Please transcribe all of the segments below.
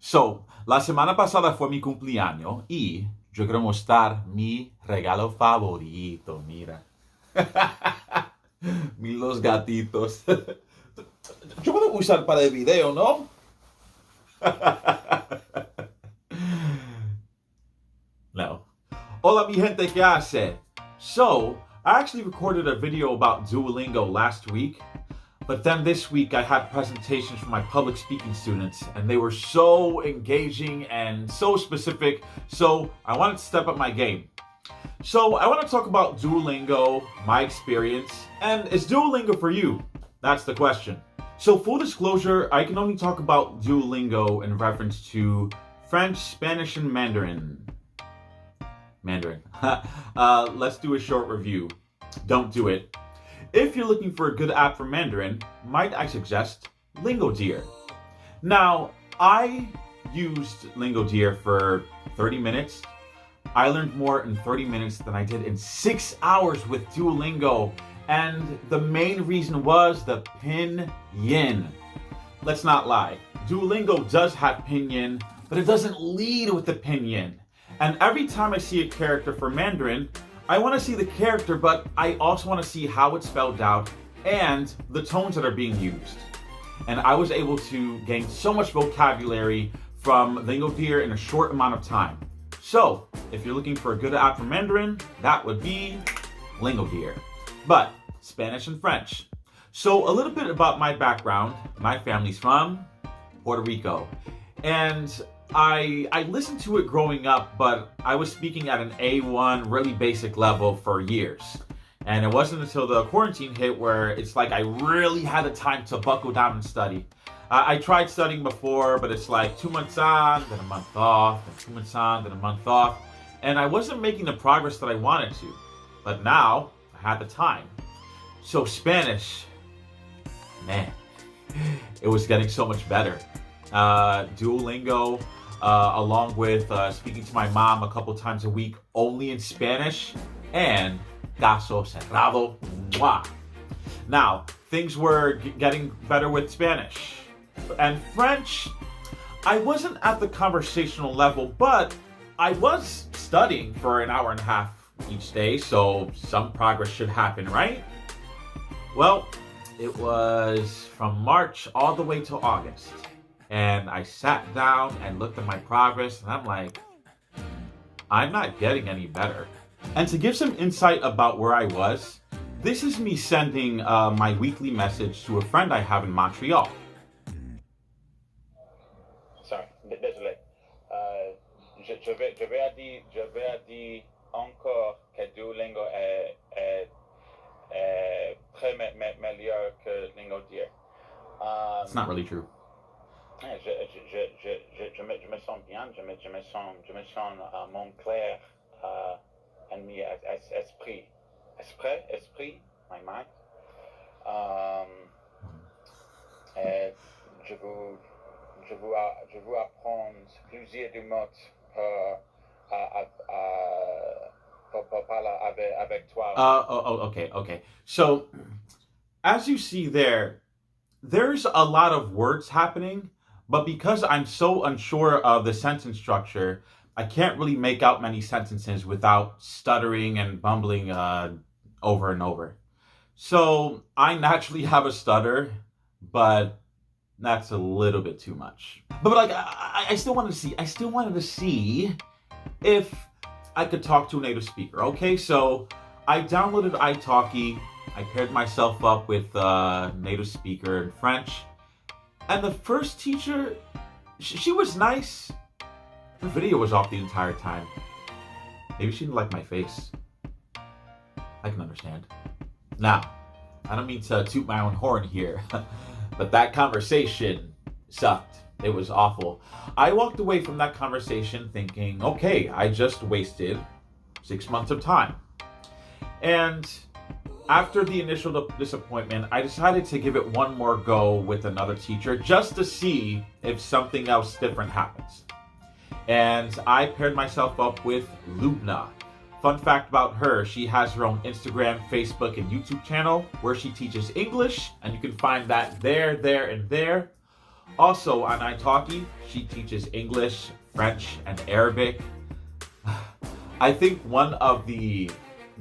So, la semana pasada fue mi cumpleaños y yo quiero mostrar mi regalo favorito, mira. Los gatitos. Yo puedo usar para el video, ¿no? No. Hola, mi gente, ¿qué hace? So, I actually recorded a video about Duolingo last week, but then this week I had presentations from my public speaking students, and they were so engaging and so specific, so I wanted to step up my game. So, I want to talk about Duolingo, my experience, and is Duolingo for you? That's the question. So, full disclosure, I can only talk about Duolingo in reference to French, Spanish, and Mandarin. Let's do a short review. Don't do it. If you're looking for a good app for Mandarin, might I suggest LingoDeer. Now, I used LingoDeer for 30 minutes. I learned more in 30 minutes than I did in 6 hours with Duolingo. And the main reason was the pinyin. Let's not lie. Duolingo does have pinyin, but it doesn't lead with the pinyin. And every time I see a character for Mandarin, I want to see the character, but I also want to see how it's spelled out and the tones that are being used. And I was able to gain so much vocabulary from LingoDeer in a short amount of time. So, if you're looking for a good app for Mandarin, that would be LingoDeer. But Spanish and French. So, a little bit about my background. My family's from Puerto Rico. And I listened to it growing up, but I was speaking at an A1, really basic level for years. And it wasn't until the quarantine hit where it's like I really had the time to buckle down and study. I tried studying before, but it's like 2 months on, then a month off, then 2 months on, then a month off. And I wasn't making the progress that I wanted to. But now, I had the time. So Spanish, man, it was getting so much better. Duolingo, along with speaking to my mom a couple times a week only in Spanish, and caso cerrado. Mwah. Now, things were getting better with Spanish. And French, I wasn't at the conversational level, but I was studying for an hour and a half each day, so some progress should happen, right? Well, it was from March all the way to August. And I sat down and looked at my progress, and I'm like, I'm not getting any better. And to give some insight about where I was, this is me sending my weekly message to a friend I have in Montreal. Sorry, désolé. Je vais dire encore que Duolingo est très meilleur que LingoDeer. It's not really true. Je me sens bien, je me sens mon clair ennemi esprit, my mind. Je veux apprendre plusieurs de mots pour parler avec toi. Okay. So, as you see there, there's a lot of words happening, but because I'm so unsure of the sentence structure, I can't really make out many sentences without stuttering and bumbling over and over. So I naturally have a stutter, but that's a little bit too much. But like I still wanted to see if I could talk to a native speaker. Okay, so I downloaded italki. I paired myself up with a native speaker in French. And the first teacher, she was nice. Her video was off the entire time. Maybe she didn't like my face. I can understand. Now, I don't mean to toot my own horn here, but that conversation sucked. It was awful. I walked away from that conversation thinking, okay, I just wasted 6 months of time. And after the initial disappointment, I decided to give it one more go with another teacher just to see if something else different happens. And I paired myself up with Loubna. Fun fact about her, she has her own Instagram, Facebook, and YouTube channel where she teaches English, and you can find that there, and there. Also, on italki, she teaches English, French, and Arabic. I think one of the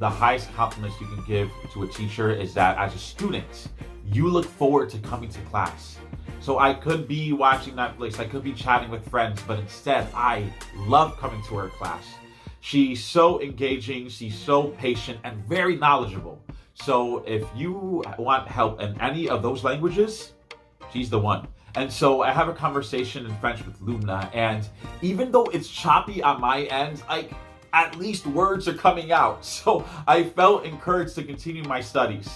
highest compliments you can give to a teacher is that as a student, you look forward to coming to class. So I could be watching Netflix, I could be chatting with friends, but instead I love coming to her class. She's so engaging, she's so patient, and very knowledgeable. So if you want help in any of those languages, she's the one. And so I have a conversation in French with Loubna, and even though it's choppy on my end, like at least words are coming out. So I felt encouraged to continue my studies.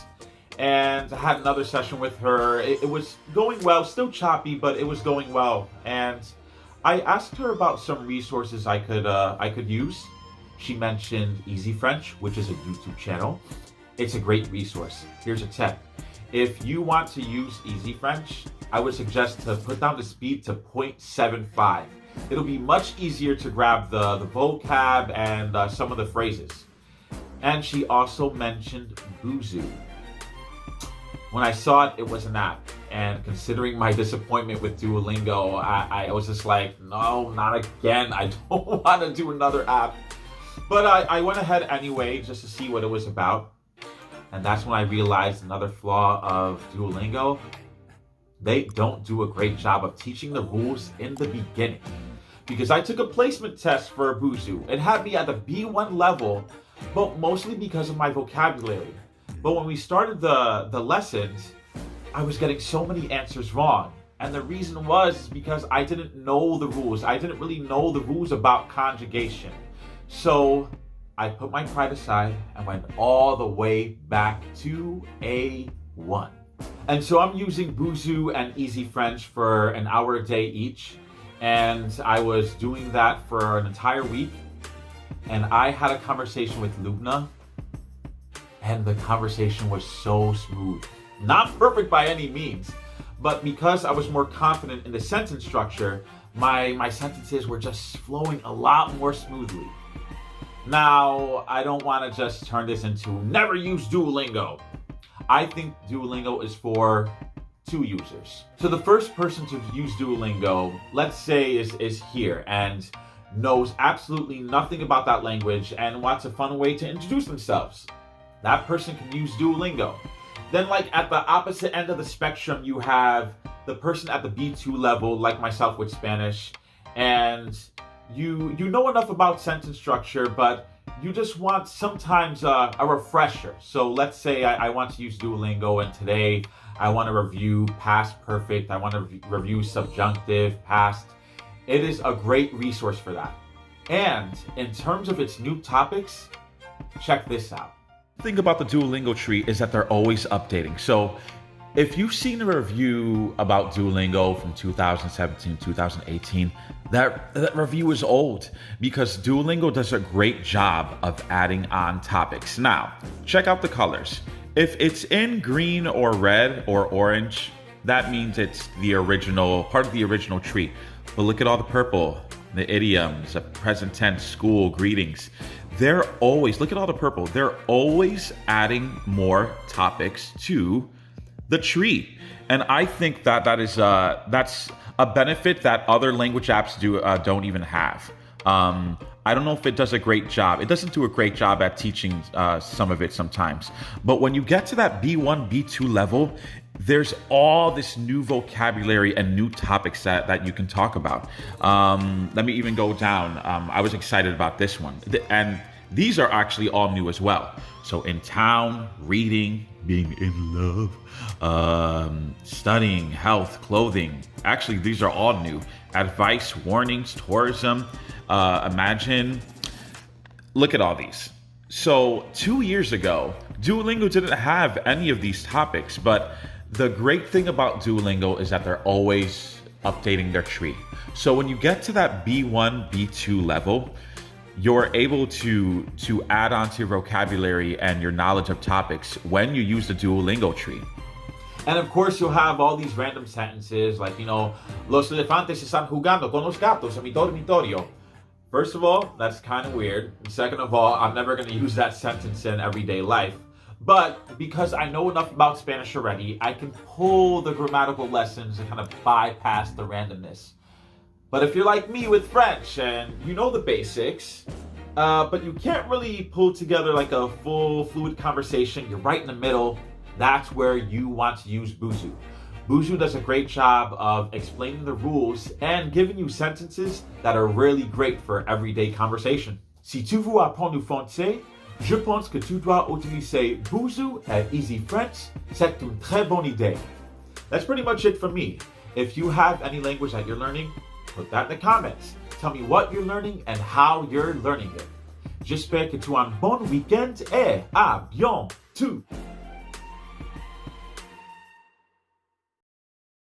And I had another session with her. It was going well, still choppy, but it was going well. And I asked her about some resources I could use. She mentioned Easy French, which is a YouTube channel. It's a great resource. Here's a tip. If you want to use Easy French, I would suggest to put down the speed to 0.75. It'll be much easier to grab the vocab and some of the phrases. And she also mentioned Buzu. When I saw it, it was an app. And considering my disappointment with Duolingo, I was just like, no, not again. I don't want to do another app. But I went ahead anyway just to see what it was about. And that's when I realized another flaw of Duolingo. They don't do a great job of teaching the rules in the beginning. Because I took a placement test for Buzu. It had me at the B1 level, but mostly because of my vocabulary. But when we started the lessons, I was getting so many answers wrong. And the reason was because I didn't know the rules. I didn't really know the rules about conjugation. So I put my pride aside and went all the way back to A1. And so I'm using Buzu and Easy French for an hour a day each. And I was doing that for an entire week. And I had a conversation with Loubna. And the conversation was so smooth. Not perfect by any means. But because I was more confident in the sentence structure, my sentences were just flowing a lot more smoothly. Now, I don't want to just turn this into never use Duolingo. I think Duolingo is for two users. So the first person to use Duolingo, let's say is here and knows absolutely nothing about that language and wants a fun way to introduce themselves. That person can use Duolingo. Then like at the opposite end of the spectrum, you have the person at the B2 level, like myself with Spanish, and you know enough about sentence structure, but you just want sometimes a refresher. So let's say I want to use Duolingo and today I want to review past perfect. I want to review subjunctive, past. It is a great resource for that. And in terms of its new topics, check this out. The thing about the Duolingo tree is that they're always updating. So if you've seen a review about Duolingo from 2017, 2018, that review is old because Duolingo does a great job of adding on topics. Now, check out the colors. If it's in green or red or orange, that means it's the original, part of the original tree. But look at all the purple, the idioms, the present tense, school, greetings. They're always, look at all the purple, they're always adding more topics to the tree. And I think that's a benefit that other language apps don't even have. I don't know if it does a great job. It doesn't do a great job at teaching some of it sometimes. But when you get to that B1, B2 level, there's all this new vocabulary and new topics that you can talk about. Let me even go down. I was excited about this one. And these are actually all new as well. So in town, reading, being in love, studying, health, clothing. Actually, these are all new. Advice, warnings, tourism, imagine. Look at all these. So 2 years ago, Duolingo didn't have any of these topics, but the great thing about Duolingo is that they're always updating their tree. So when you get to that B1, B2 level, you're able to add on to your vocabulary and your knowledge of topics when you use the Duolingo tree. And of course, you'll have all these random sentences like, los elefantes están jugando con los gatos en mi dormitorio. First of all, that's kind of weird. Second of all, I'm never going to use that sentence in everyday life. But because I know enough about Spanish already, I can pull the grammatical lessons and kind of bypass the randomness. But if you're like me with French and you know the basics, but you can't really pull together like a full fluid conversation, you're right in the middle, that's where you want to use Boozoo. Boozoo does a great job of explaining the rules and giving you sentences that are really great for everyday conversation. Si tu veux apprendre le français, je pense que tu dois utiliser Boozoo at Easy French. C'est une très bonne idée. That's pretty much it for me. If you have any language that you're learning, put that in the comments. Tell me what you're learning and how you're learning it. J'espère que tu as un bon week-end et à bientôt!